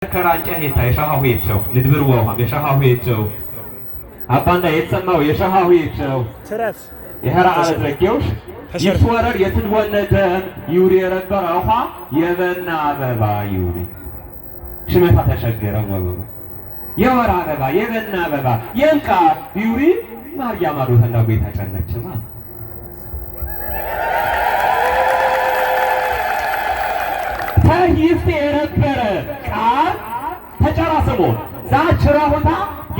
ከራንጨ ሄታ የሻሃው ሄቸው ልድብር ወው የሻሃው ሄቸው አባንዳ የተሰማው የሻሃው ሄቸው ትረፍ የህራ አለዘኪውሽ ይስወረር የትንወነደም ዩሪ የረበር አውሃ የበና አበባ ዩሪ ሽመታ ተሸገረ ወበሩ የወራ አበባ የበና አበባ የንቃ ዩሪ ማርያም አዶ ተንዳው ቤት ተጨነችማ ታይፍቴ የነበረ ቃል ተጨራሰሞ ዛችራሁታ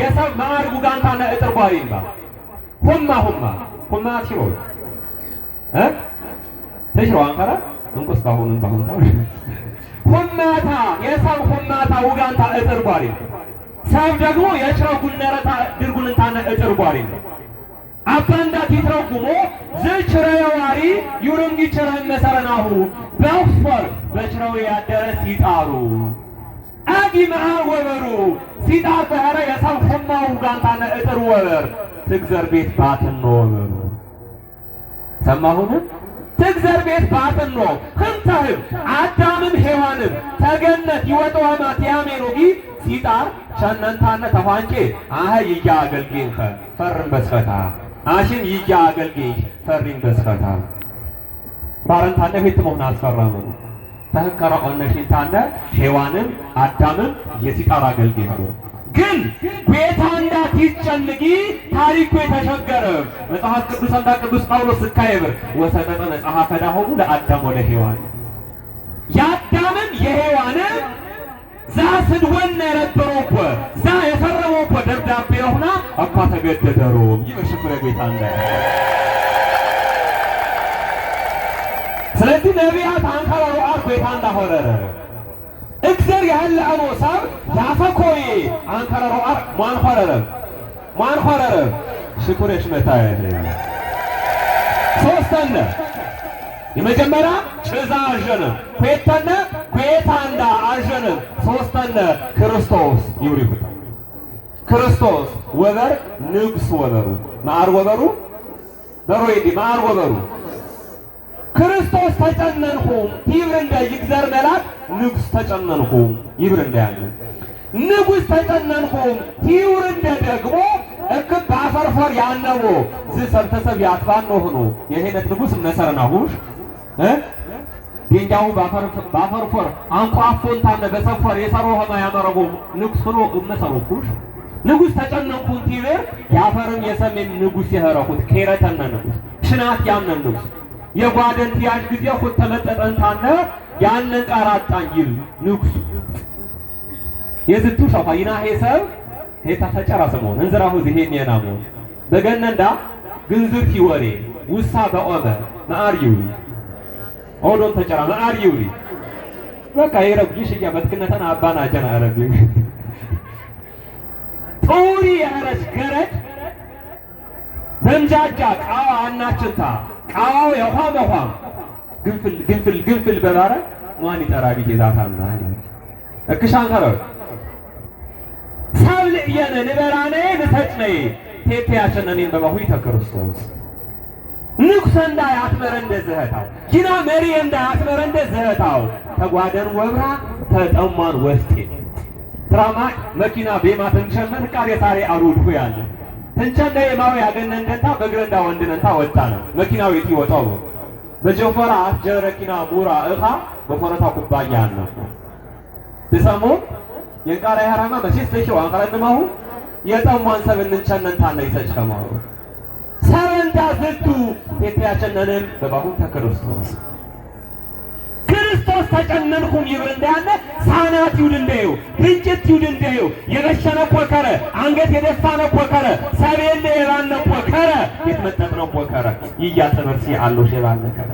የሰብ ማርጉ ጋንታና እጥር ጓሪንባ ሁማ ሲሮ ተሽሮ አንከራ እንቁስ ባሁን ሁማታ የሰብ ሁማታ ውጋንታ እጥር ጓሪን ሰብ ደግሞ የችራው ጉነረታ ድርጉንታና እጥር ጓሪን አባንዳት ይትረጉሞ ዝችረዋሪ ዩሩንጊ ችረህ መሰረናሁ በፈር በችረው ያደረ ሲጣሩ አጊማ ወበሩ ሲጣር በህረ የሰው ሁማው ጋንታነ እጥር ወበር ትግዘር ቤት ባትኖ ወበሩ ሰማሁን ትግዘር ቤት ባትኖ ህንታህም አዳምም ሔዋንም ተገነት ይወጣዋማ ቲያሜኖጊ ሲጣር ቸነንታነ ተፋንቄ አህ ይያ አገልግንከ ፈርም በስፈታ አሽን ይያ አገልግኝ ፈሪም በስፈታ ባረንታነ ፊት መሆን አስፈራሙ ተህከራ ኦነሽንታነ ሔዋንም አዳምም የሲጣር አገልግኝ ግን ቤታንዳ ትጨንጊ ታሪኩ የተሸገረ መጽሐፍ ቅዱስ አንዳ ቅዱስ ጳውሎስ ስካይብር ወሰጠጠ መጽሐፈ ዳሆሙ ለአዳም ወደ ሔዋን ያዳምም የሔዋንም ዛስድ ወነ የነበረው ዛ የፈረመው ደብዳቤ ሆና አኳ ተገደደሩ ይመሽኩረ ቤታንዳ ስለዚህ ነቢያት አንካራሩ አር ቤታንዳ ሆረረ እግዘር ያህል አሞሳብ ያፈኮይ አንካራሩ አር ማን ሆረረ ሽኩረሽ መታየ ሶስተኛ የመጀመሪያ ጭዛ አጀነ ኩየተነ ኩየታንዳ አጀነ ሶስተኛ ክርስቶስ ይውሪኩታ ክርስቶስ ወበር ንጉስ ወበሩ ማር ወበሩ በሮይዲ ማር ወበሩ ክርስቶስ ተጨነንኩ ይብርንደ ይግዘር መላክ ንጉስ ተጨነንኩ ይብርንደ ያለ ንጉስ ተጨነንኩ ይብርንደ ደግሞ እክብ ባፈርፈር ያነቦ ዝሰብተሰብ ያጥባን ሆኖ የሄነት ንጉስ መሰረናሁሽ ዲንጃው ባፈርፈር አንቋፎንታነ በሰፈር የሰራው ሆና ያመረጎ ንጉስ ሆኖ መሰረኩሽ ንጉስ ተጨነንኩ ይብር ያፈርም የሰሜን ንጉስ የሄረኩት ከረተነ ንጉስ ሽናት ያመን ንጉስ የጓደን ያጅ ጊዜ ሁት ተመጠጠንታነ ያንን ቃራጣን ይል ንጉስ የዝቱ ሻፋይና ሄሰብ ሄታ ተጨራሰሞን እንዝራሁ ዝሄን የናሙ በገነንዳ ግንዝርቲ ወሬ ውሳ በኦመ ማአርዩ ኦዶን ተጨራ ማአርዩ በቃ ይረብሽ ያመትከነተን አባና ጀና አረብ ጦሪ ያረስ ገረድ በንጃጃ ቃዋ አናችንታ ቃዋው የኋ ግንፍል በባረ ማን ይጠራቢ ጌዛታና እክሻንከረ ሳብል የነ ንበራኔ ንሰጭነይ ቴቴ ያሸነኔን በባሁይ ተክርስቶስ ንኩሰንዳ ያትመረ እንደዘህታው ኪና መሪ እንዳ ያትመረ እንደዘህታው ተጓደን ወብራ ተጠማን ወስጤ ትራማ መኪና ቤማ ተንቸመን ቃሪ ሳሬ አሩድ ያለ ተንቸንደ የማው ያገነንደታ በግረንዳ ወንድነንታ ወጣ ነው መኪናው የት ይወጣው በጀፈራ ጀረኪና ሙራ እኻ በፎረታ ኩባያ ነው ተሰሙ የቃራ ያራማ በሲስ ተሽው አንቀረንማሁ የጠሟን ሰብንን ቸነንታና ይሰጭከማው ሰረንዳ ዝቱ የትያቸነንም በባሁ ተክርስቶስ ክርስቶስ ተጨነንኩም ይብር እንዳለ ሳናት ይውድንደዩ ድንጭት ይውድንደዩ የበሸነ ቆከረ አንገት የደፋነ ቆከረ ሰቤለ የባነ ቆከረ የተመጠጥነው ቆከረ ይያተበርሲ አሎ ሸባነ ከረ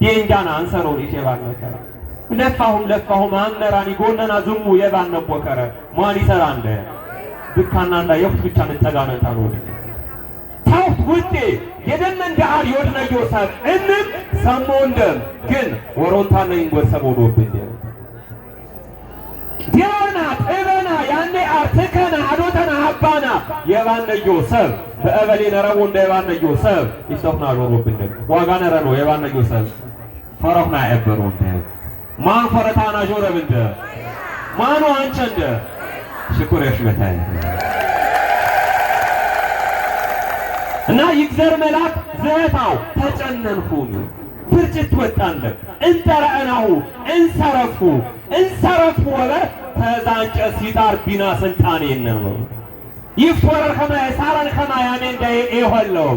የእንጃና አንሰሮን ይሸባነ ከረ ለፋሁም አንነራኒ ጎነና ዝሙ የባነ ቆከረ ማን ይሰራ እንደ ድካናና የሁት ብቻ ነጠጋነታ ነው ታውት ውጤ የደመን ዳር ይወድነ ዮሳብ እንም ሰሞንደም ግን ወሮንታ ነኝ ወሰብ ወዶብኝ ዲያና ተበና ያኔ አርተከና አዶተና አባና የባነ ዮሳብ በአበሌ ነረው እንደ የባነ ዮሳብ ይስተውና ወዶብኝ ዋጋ ነረሮ የባነ ዮሳብ ፈረውና ያበሩ እንደ ማን ፈረታና ጆረብንደ ማኑ አንቸ እንደ ሽኩረሽ መታይ እና ይግዘር መልአክ ዘህታው ተጨነንኩኝ ፍርጭት ወጣንደ እንተራእናሁ እንሰረፉ ወበር ተዛንጨ ሲጣር ቢና ስልጣኔ ነው ይፍወረር ከማይ ሳራን ከማይ አሜን ዳይ ይሆለው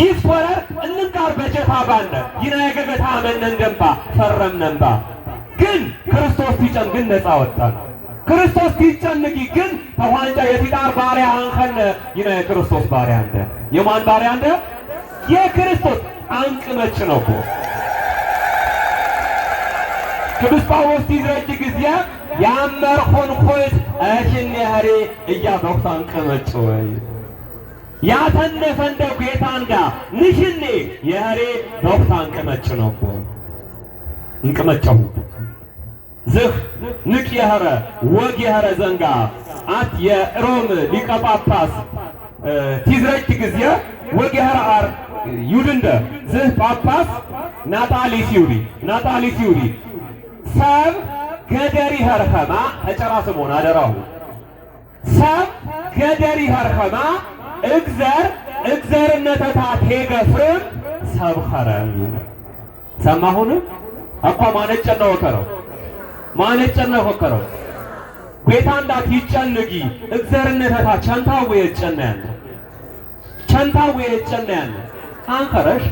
ይፍወረር እንንቃር በጀታ ባንደ ይና የገገታ አመነን ደምባ ፈረም ነምባ ግን ክርስቶስ ሲጨን ግን ነፃ ወጣን ክርስቶስ ሲጨንቂ ግን ተዋንጫ የሲጣር ባሪያ አንከነ ይና የክርስቶስ ባሪያ እንደ የማን ባሪያ እንደ የክርስቶስ አንቅመች ነው እኮ ቅዱስ ጳውሎስ ሲረጅ ጊዜ ያመርኮን ኮይት እሽን ያህሬ እያበኩት አንቅመች ወይ ያተነፈንደ ጌታንዳ ንሽኔ የህሬ በኩት አንቅመች ነው እኮ እንቅመጨው ዝህ ንቅ የህረ ወግ የህረ ዘንጋ አት የሮም ሊቀ ጳጳስ ቲዝረጅ ጊዜ ወግ የህረ አር ይሁድንደ ዝህ ጳጳስ ናጣሊ ሲውሪ ሰብ ገደሪ ኸርኸማ ተጨራስሞን አደራሁ ሰብ ገደሪ ኸርኸማ እግዘርነተታ ቴገፍርም ሰብ ኸረም ሰማሁን አኳ ማነጨና ወከረው ቤታ እንዳት ይጨንጊ እግዘርነተታ ቸንታው የጨነያን አንከረሽ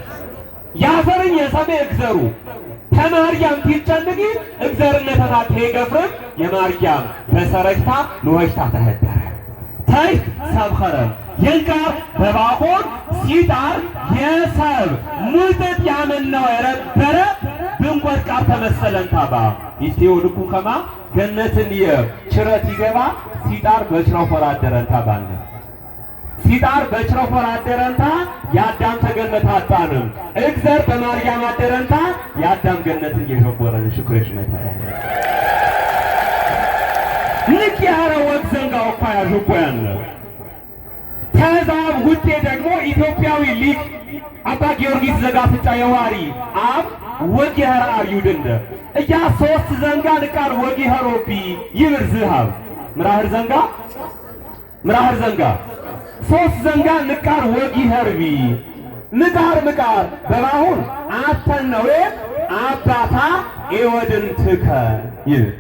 ያፈርኝ የሰሜ እግዘሩ ተማርያም ትጨንጊ እግዘርነተታ ቴገፍርም የማርያም በሰረጅታ ለወጅታ ተህደረ ታይት ሰብኸረም የንቃር በባሆን ሲጣር የሰብ ሙልጠት ያመናው የረበረ ብንቆርቃር ተመሰለንታባ ይስቴው ልኩ ከማ ገነትን የችረት ይገባ ሲጣር በችረው ፈራደረንታ ባለ ሲጣር በችረው ፈራደረንታ ያዳም ተገነት አጣንም እግዘር በማርያም አደረንታ ያዳም ገነትን የሸቦረን ሽኩሬሽ መታ ንቅ ያረ ወግዘንጋው እኮ ያዥቆያን ከዛም ውጤ ደግሞ ኢትዮጵያዊ ሊቅ አባ ጊዮርጊስ ዘጋስጫ የዋሪ አብ ወግ የህረ አርዩድንደ እያ ሶስት ዘንጋ ንቃር ወግ የህሮቢ ይብር ዝሃብ ምራህር ዘንጋ ሶስት ዘንጋ ንቃር ወግ ይህርቢ ምቃር በባሁን አተነዌ አባታ ኤወድን ትከ ይብር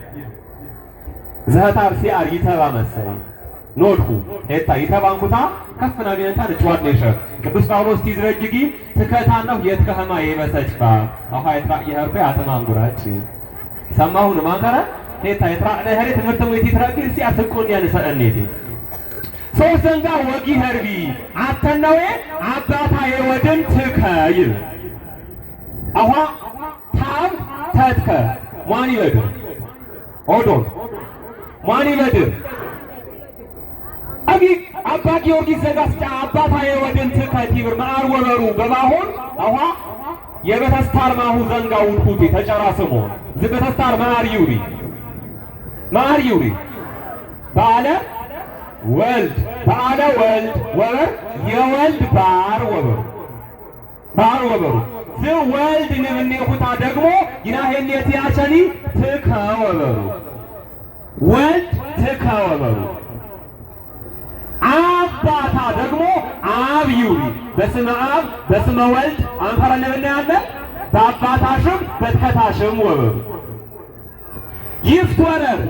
ዘህታር ሲአር ይተባ መሰይ ኖድኩ ሄታ ይተባንኩታ ከፍና ቢነታ ለጭዋት ነሽ ቅዱስ ጳውሎስ ትዝረጅጊ ትከታነው የትከህማ የበሰጭባ አሃ ይትራ ይሄርኩ አጥማንጉራች ሰማሁን ማንከራ ሄታ ይትራ ለሄሬ ትምህርት ወይ ትትራቂ ሲያስቆን ያነሰእኔቲ ሶስንጋ ወጊ ህርቢ አተነዌ አባታ የወድን ትከይ አሃ ታም ተትከ ማን ይበድር ኦዶን ማን ይበድር አባ ጊዮርጊስ ዘጋስጫ አባታ የወድን ትከት ይብር ማር ወበሩ በባሆን አዋ የበተስታር ማሁ ዘንጋው ሁቲ ተጨራስሞ ዝበተስታር ማር ይውሪ ባለ ወልድ ወበር የወልድ ባር ወበሩ ወልድ ንብኔ ሁታ ደግሞ ይናሄን የትያቸኒ ትከ ወበሩ ወልድ ትከ ወበሩ አባታ ደግሞ አብ ይውሪ በስመ አብ በስመ ወልድ አንፈረ ነብና ያለ በአባታሽም በትከታሽም ወበሩ ይፍትወረር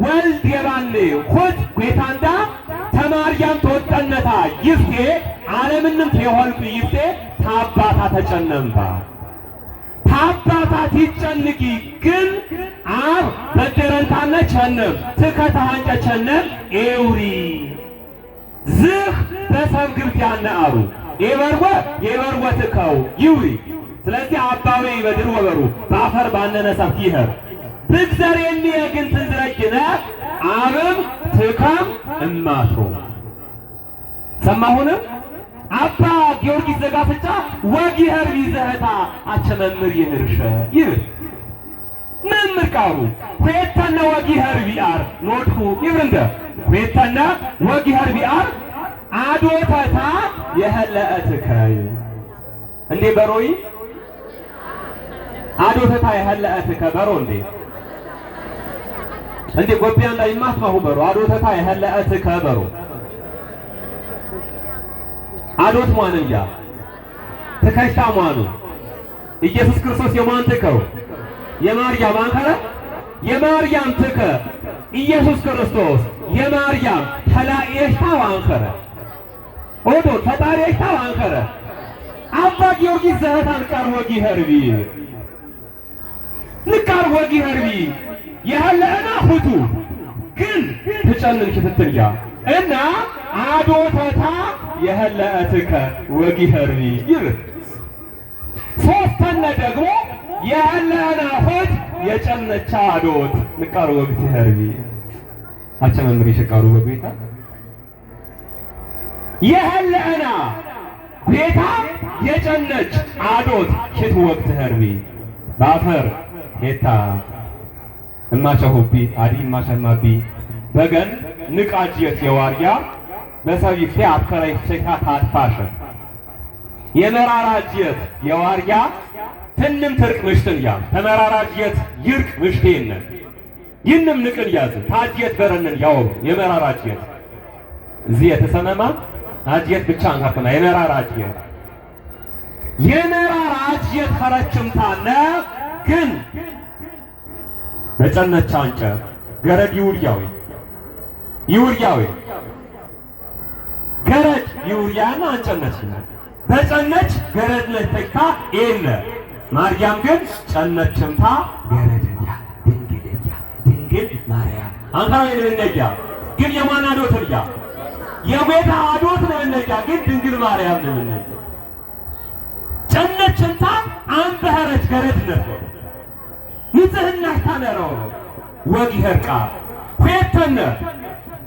ወልድ የባኔ ሁት ቤታንዳ ተማርያም ተወጠነታ ይፍቴ ዓለምንም ተወልቁ ይፍቴ ታባታ ተጨነምባ ታባታ ትጨንቂ ግን አብ በደረንታነ ቸነም ትከታሃንጨ ቸነም ኤውሪ ዝህ በሰብ ግብት ያነአሩ የበርወ ትከው ይውሪ ስለዚህ አባዌ ይበድር ወበሩ በአፈር ባነነ ሰብት ይኸር ብግዘር የሚየግን ትዝረጅነ አብም ትከም እማቶ ሰማሁንም አባ ጊዮርጊስ ዘጋስጫ ወግ ይኸርቢ ዘህታ አቸመምር ይህርሸ ይብር መምር ቃሩ ሁየተነ ወግ ይኸርቢ አር ኖድኩ ይብርንደ ሁየተነ ወግ ይኸርቢ አር አዶተታ የህለአትከይ እንዴ በሮይ አዶተታ የህለአትከ በሮ እንዴ እንዴ ጎቢያ እንዳይማትማሁ በሩ አዶተታ የህለአት ከበሩ አዶት ማንያ ተከሽታ ማኑ ኢየሱስ ክርስቶስ የማንተከው የማርያም አንከረ የማርያም ተከ ኢየሱስ ክርስቶስ የማርያም ተላእየሽታ አንከረ ኦዶ ፈጣሪሽታ አንከረ አባ ጊዮርጊስ ዘህታን ቀርወጊ ህርቢ ንቀርወጊ ህርቢ የህለአና ሁቱ ግን ተጨንን ክትትልያ እና አዶተታ የህለአትከ ወጊ ህርቢ ይር ሶስተኛ ደግሞ የህለአና ሁት የጨነቻ አዶት ንቃሩ ወግቲ ህርቢ አቸመምሪ ሽቃሩ በጌታ የህለአና ጌታ የጨነች አዶት ሽት ወግቲ ህርቢ ባፈር ሄታ እማቸሁቢ አዲ እማሸማቢ በገን ንቃጅየት የዋርያ በሰቢፍቴ አከራይ ሴታ ታጥፋሽ የመራራጅየት የዋርያ ትንም ትርቅ ምሽትንያ ተመራራጅየት ይርቅ ምሽቴን ይንም ንቅን ያዝ ታጅየት በረንን ያው የመራራጅየት እዚህ የተሰመማ አጅየት ብቻ አንካፈና የመራራጅየት ከረችምታነ ግን በጨነቻ አንጨ ገረድ ይውርያዊ ገረድ ይውርያና አንጨነች በጨነች ገረድ ለተካ ኤለ ማርያም ግን ጨነችምታ ገረድያ ድንግል ማርያም አንካው የነኛ ግን የማን አዶትያ የጌታ አዶት ነውነኛ ግን ድንግል ማርያም ነውነኛ ጨነችምታ አንበረች ገረድነት ንጽህና ታነረው ወግ ይርቃ ሁለተኛ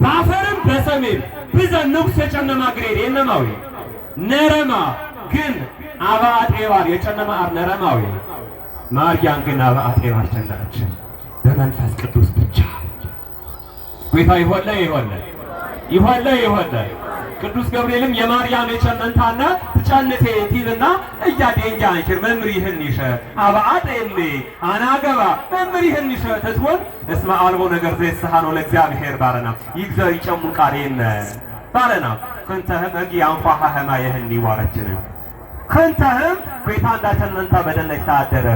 ባፈርም በሰሜን ብዘን ንጉስ የጨነማ ግሬድ የነማዊ ነረማ ግን አባአጤባር የጨነማ አር ነረማዊ ማርያም ግን አባአጤባር ጨነች በመንፈስ ቅዱስ ብቻ ጌታ ይሆለ ቅዱስ ገብርኤልም የማርያም የጨነንታና ጨነቴ ቲልና እያደንጃ አንሽር መምሪህን ይሸ አባአጤኔ አናገባ መምሪህን ይሸ ተትወን እስመ አልቦ ነገር ዘይስሐኖ ለእግዚአብሔር ባረና ይግዘር ይጨሙ ቃሬነ ባረና ክንተህም እጊ አንፋሃ ህማ የህኒ ዋረችን ክንተህም ቤታ እንዳጨነንታ በደነች ታደረ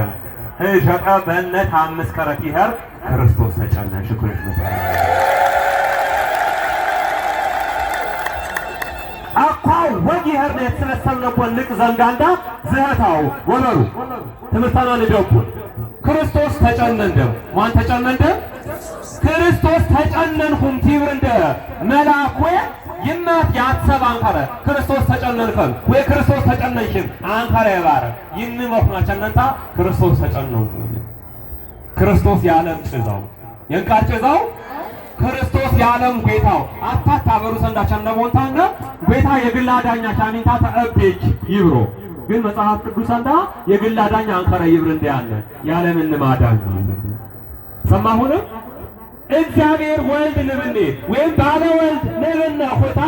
እጀቀ በነት አምስት ከረት ይኸር ክርስቶስ ተጨነ ሽኩርት መጣ አኳው ወጊ ህርነ የተሰበሰብነው ልቅ ዘንጋንዳ ዘህታው ወበሩ ትምርታና ልደቡ ክርስቶስ ተጨነንደም ማን ተጨነንደም ክርስቶስ ተጨነንኩም ቲብርንደ መላኩ ይማት ያትሰብ አንከረ ክርስቶስ ተጨነንከም ወይ ክርስቶስ ተጨነንሽም አንከረ ይባረ ይንመኩና ጨነንታ ክርስቶስ ተጨነንኩ ክርስቶስ ያለም ጭዛው የንቃር ጭዛው ክርስቶስ የዓለም ጌታው አታት አበሩ ሰንዳቸነቦንታና ጌታ የግል አዳኛ ሻሚንታ ተአብጅ ይብሮ ግን መጽሐፍ ቅዱስ አንዳ የግል አዳኛ አንከረ ይብር እንዲያለ የዓለምን ማዳን ሰማሁን እግዚአብሔር ወልድ ንብኔ ወይም ባለ ወልድ ነብና ሆታ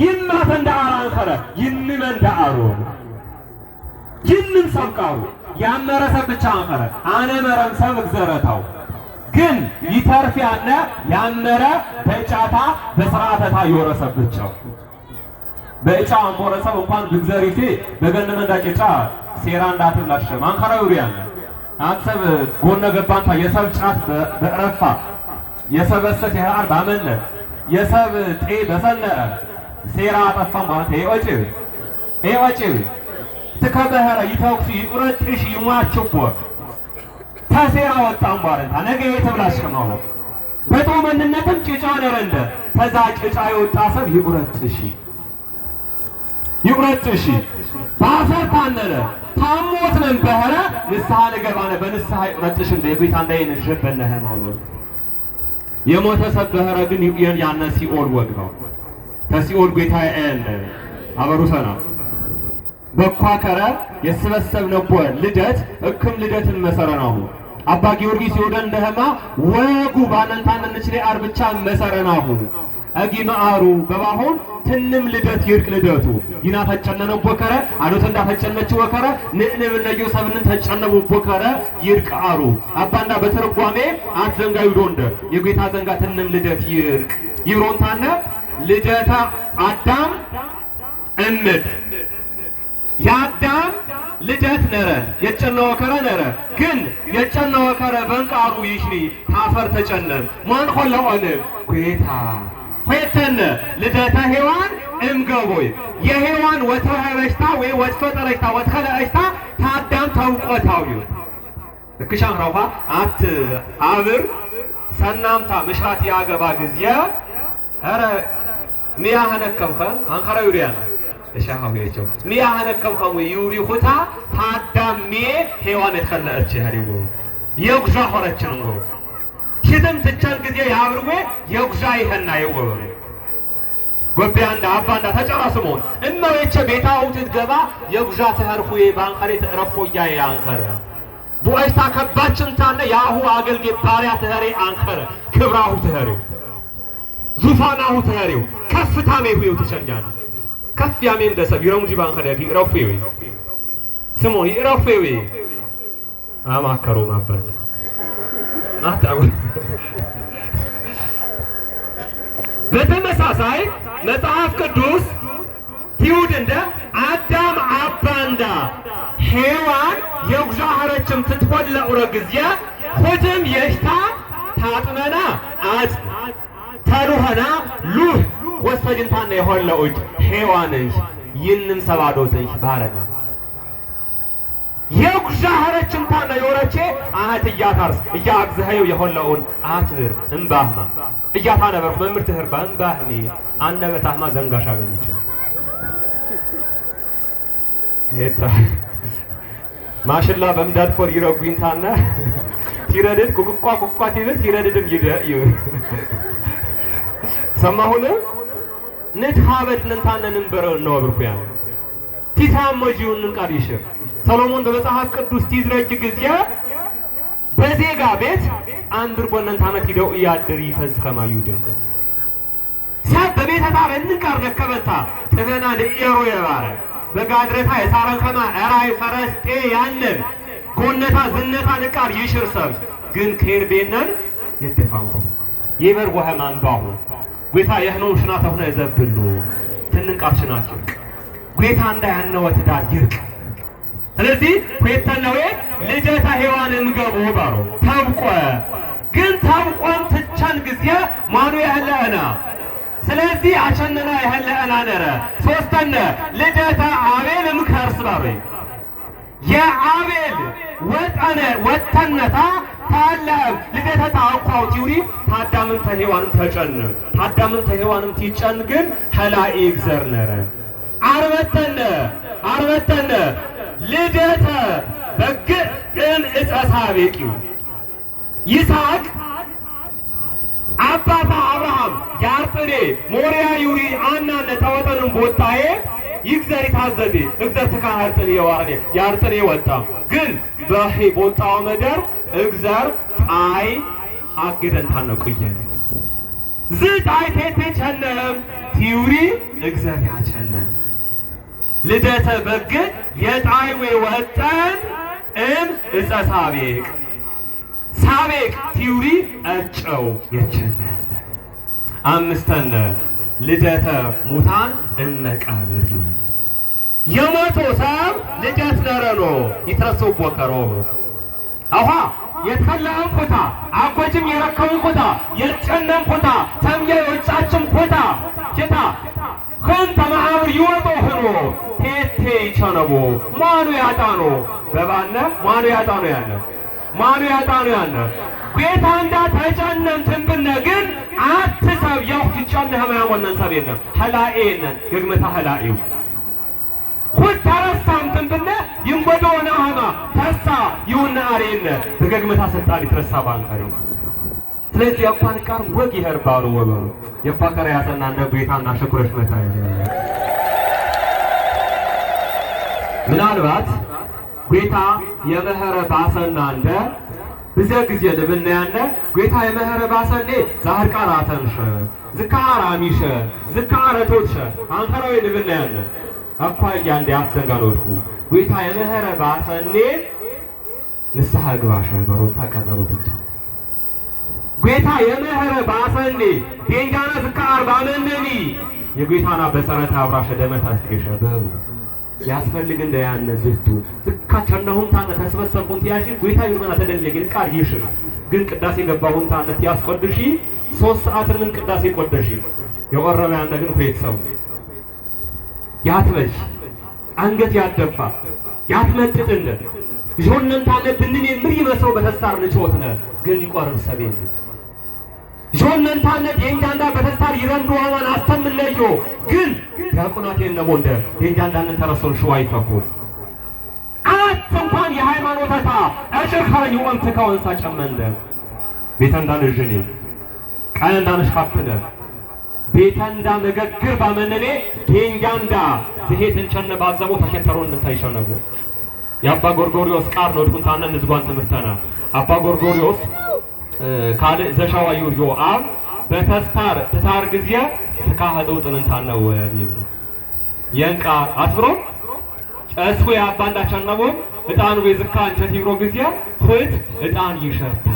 ይማት እንደ አራንከረ ይንመ እንደ አሮን ይንም ሰብቃው ያመረሰ ብቻ አንከረ አነ መረም ሰብ እግዚረታው ግን ይተርፍ ያለ ያመረ በጫታ በስርዓተታ ይወረሰብቸው በእጫ አንቦረሰብ እንኳን ብግዘሪቴ በገነመ እንዳጨጫ ሴራ እንዳትላሽ ማንከራው ያለ አጥሰብ ጎነ ገባንታ የሰብ ጫት በረፋ የሰበሰት ያር ባመነ የሰብ ጤ በሰነ ሴራ አጠፋም ማለት ኤወጭ ተከበረ ይተውክሲ ቁረጥሽ ይሟችቦ ተሴራ ወጣም ባረንታ ነገ የተብላሽ ከማው በጦመንነትም ጭጫ ነረንደ ተዛ ጭጫ የወጣ ሰብ ይቁረጥሽ ባፈር ታነለ ታሞት ነን በህረ ንስሐ ለገባነ በንስሐ ይቁረጥሽ እንደ ቤታ እንዳይን ጀበነህ ነው የሞተ ሰብ በህረ ግን ይቁየን ያነ ሲኦል ወግባው ተሲኦል ጌታ እንደ አበሩሰና በኳከረ የሰበሰብነው ልደት እክም ልደትን መሰረናው አባ ጊዮርጊስ ይወደን እንደህማ ወጉ ባነንታን እንችል አርብቻ መሰረናው አጊማአሩ በባሁን ትንም ልደት ይርቅ ልደቱ ይና ተጨነነው ቦከረ አዶት እንዳተጨነች ወከረ ንዕንም ነዮ ሰብንን ተጨነቡ ቦከረ ይርቃሩ አባንዳ በተረጓሜ አትዘንጋዩ ዶንደ የጌታ ዘንጋ ትንም ልደት ይርቅ ይሮንታነ ልደታ አዳም እምድ ያዳም ልደት ነረ የጨነው ወከረ ነረ ግን የጨነው ወከረ በንቃሩ ይሽሪ ታፈር ተጨነም ማን ሆለኦነ ጌታ ሆይተነ ልደታ ሔዋን እምገቦይ የሔዋን ወተረበሽታ ወይ ወትፈጠረሽታ ወትኸለእሽታ ታዳም ተውቆታው እክሻም ረውፋ አት አብር ሰናምታ ምሽራት ያገባ ጊዜ አረ ሚያህነከምከ አንኸራ ዩሪያን እሻው ይቸው ሚያህነከምከም ዩሪ ሁታ ታዳም ሔዋን ተኸለእች ያሪው የጉዛ ሆረችን ነው ሽተም ተቻል ጊዜ ያብርዌ የጉዛ ይሄና ይወበሩ ጎቢያንዳ አባንዳ ተጨራስሞ እመወቸ ቤታው ትገባ የጉዛ ተርፉዬ ባንቀሬ ተረፎያ ያንከረ ቡአይታ ከባችን ታነ ያሁ አገልጌ ባሪያ ተህሬ አንከረ ክብራሁ ተህሬው ዙፋናሁ ተህሬው ከፍታሜ ሁዩ ተሸኛን ከፍ ያሜን ደሰብ ይረሙጂ ባንከረ ይረፉዬ ስሙ ይረፉዬ አማከሩ ነበር አታው በተመሳሳይ መጽሐፍ ቅዱስ ይሁድ እንደ አዳም አባንዳ ሔዋን የጉዛህረችም ትትወለኡረ ጊዜ ሆተም የሽታ ታጥመና አጽ ተሩሃና ሉህ ወሰጅንታና የሆለኡት ሔዋንሽ ይንም ሰባዶትሽ ባረና የጉዛህረችም ታና የወረቼ አህት ያታርስ ያግዘኸው የሆለኡን አትብር እንባህማ እያታ ነበር መምርት ህርባ እንባህኒ አንነበታማ ዘንጋሻ ገንች እታ ማሽላ በምዳድፎር ይረጉኝታና ትረድድ ቁቋ ትይበት ይረድድም ይደዩ ሰማሁነ ንትሃበት ነንታና ንንበረ ነው ብርኩያ ቲታሞጂውን ንቃሪሽ ሰሎሞን በመጽሐፍ ቅዱስ ትዝረጅ ጊዜ በዜጋ ቤት አንድር ጎነን ታመት ሂደው ያድር ይፈዝከማዩ ድንከ ሰብ በቤተታ በንቃር ነከበታ ጥበና ለኢሮ የባረ በጋድረታ የሳረከማ አራይ ፈረስጤ ያንን ጎነታ ዝነታ ንቃር ይሽርሰብ ግን ከርቤነን የተፋሙ ይበር ወሃማን ባሁ ጌታ የህነው ሽና ተሆነ ዘብሉ ትንቃር ሽናቸው ጌታ እንዳያነው ትዳር ይርቅ ስለዚህ ሆይተነው ልደታ ሔዋንም ገቦ ባሮ ታብቆ ግን ታብቆን ትቻን ጊዜ ማኑ ያህለና ስለዚህ አቸነና ያህለና ነረ ሶስተኛ ልደታ አቤልም ከርስ ባሮ የአቤል ወተነታ ታለም ልደታ አቋው ቲውሪ ታዳምን ተሔዋንም ተጨነ ታዳምን ተሔዋንም ትጨን ግን ሐላኢ ግዘር ነረ አርበተነ ልደተ በግን እጸሳቤቂው ይስሐቅ አባታ አብርሃም ያርጥኔ ሞሪያ ዩሪ አናነ ተወጠንም ቦታዬ ይግዘር ታዘዜ እግዘር ተካርጥኔ የዋርኔ ያርጥኔ ወጣ ግን በሄ ቦታው መደር እግዘር ጣይ አገደን ታነቁየ ዝጣይ ተተቸነም ቲውሪ እግዘር ያቸነም ልደተ በግ የጣይዌ ወጠን እጸሳቤቅ ሳቤቅ ቲውሪ እጨው የቸነ አምስተነ ልደተ ሙታን እመቃብር ይሁን የሞቶ ሰብ ልደት ነረኖ ይትረሰው ቦከሮ አሃ የተከለም ኮታ አቆጅም የረከሙ ኮታ የጨነም ኮታ ተምየ ወጫችም ኮታ ጌታ ከንተ ማህበር ይወጣ ሆኖ ቴቴ ይቻነቦ ማኑ ያጣኖ በባነ ማኑ ያጣኖ ያለ ማኑ ያጣኖ ያለ ጌታ እንዳ ተጨነም ትንብነ ግን አትሰብ ያው ይጫነህ ማያወነን ሰቤነ ሐላኤነ ግግመታ ሐላኤው ሁት ተረሳም ትንብነ ይንጎዶና ሀማ ተሳ ይሁን አሬነ በግግመታ ሰጣን ይትረሳ ባንከሪ ስለዚህ ያቋን ቃር ወግ ይሄርባሩ ወበሩ የፓከራ ያሰና እንደ ጌታና ሽኩረሽ መታይ ምናልባት ጌታ የመኸረ ባሰና እንደ በዚያ ጊዜ ልብና ያለ ጌታ የመኸረ ባሰኔ ዛርቃራ ተንሸ ዝካራ ሚሸ ዝካራ ቶትሸ አንተራዊ ልብና ያለ አኳያ እንዲያት ዘንጋሎትኩ ጌታ የመኸረ ባሰኔ ንስሐ ግባሽ በሮታ ቀጠሮት ጌታ የመኸረ ባሰኔ ዴንጋና ዝካር ባመነኒ የጌታና በሰረታ አብራሸ ደመታ አስከሸ በሩ ያስፈልግ እንደ ያነ ዝቱ ዝካቸነሁን ታነ ተሰበሰቡን ያጂ ጌታ ይርመና ተደለግን ቃል ይሽር ግን ቅዳሴ ገባሁን ታነ ያስቆድሺ 3 ሰዓትን ምን ቅዳሴ ቆደሺ የቆረበ ያለ ግን ሆይት ሰው ያትበሽ አንገት ያደፋ ያትመጥጥ እንደ ጆነን ታነ ብንኔ ምሪ መስሎ በተስታር ልቾትነ ግን ይቆርብ ሰቤን ጆነን ታነ የእንጃንዳ በተስታር ይረንዱ አማን አስተምለዮ ግን ዲያቆናት የነሞንደ የእንጃንዳንን ተረሶን ሸዋ ይፈኩ አት እንኳን የሃይማኖተታ አሽርካኝ ወንተካው እንሳ ጨመንደ ቤተንዳን ጅኔ ቃንዳንሽ ካፕነ ቤተንዳ መገግር ባመነኔ የእንጃንዳ ዝሄትን ቸነ ባዘቦ ተሸተሮን እንታይሸነቡ የአባ ጎርጎሪዮስ ቃር ነው ድኩንታነ ንዝጓን ትምርተና አባ ጎርጎሪዮስ ካለ ዘሻዋ ዩርዮ አብ በተስታር ትታር ጊዜ ተካሃደው ጥንታነው ይብሉ የንቃ አትብሮ ጨስዌ አባንዳ ቸነቦ እጣኑ በዝካ እንቸት ይብሮ ጊዜ ሆት እጣን ይሸርታ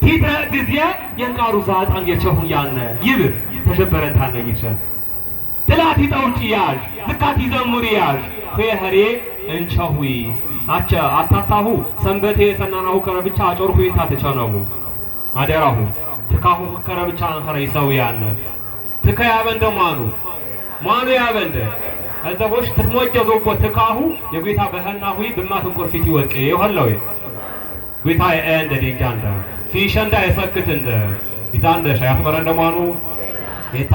ቲትረ ጊዜ የንቃሩ ዛጣን የቸሁ ያነ ይብር ተጀበረታነ ይቸ ጥላት ይጣውጭ ያዥ ዝካት ይዘሙር ያዥ ሆየህሬ እንቸሁ አቻ አታታሁ ሰንበቴ ሰናናው ከረብቻ አጮርኩ ይታ ተቸነቡ አደራሁ ትካሁ ከረብቻ አንኸረ ይሰው ያነ ትከያ በንደማኑ ማኑ ያበንደ አዘቦሽ ትሞጀዞቦ ትካሁ የጌታ በህና ሆይ በማትን ቆርፊት ይወቅ ይሆለው ጌታ እንደ ዲንጃንዳ ፊሸንዳ የሰክት እንደ ይታንደ ሻያት በረንደማኑ የታ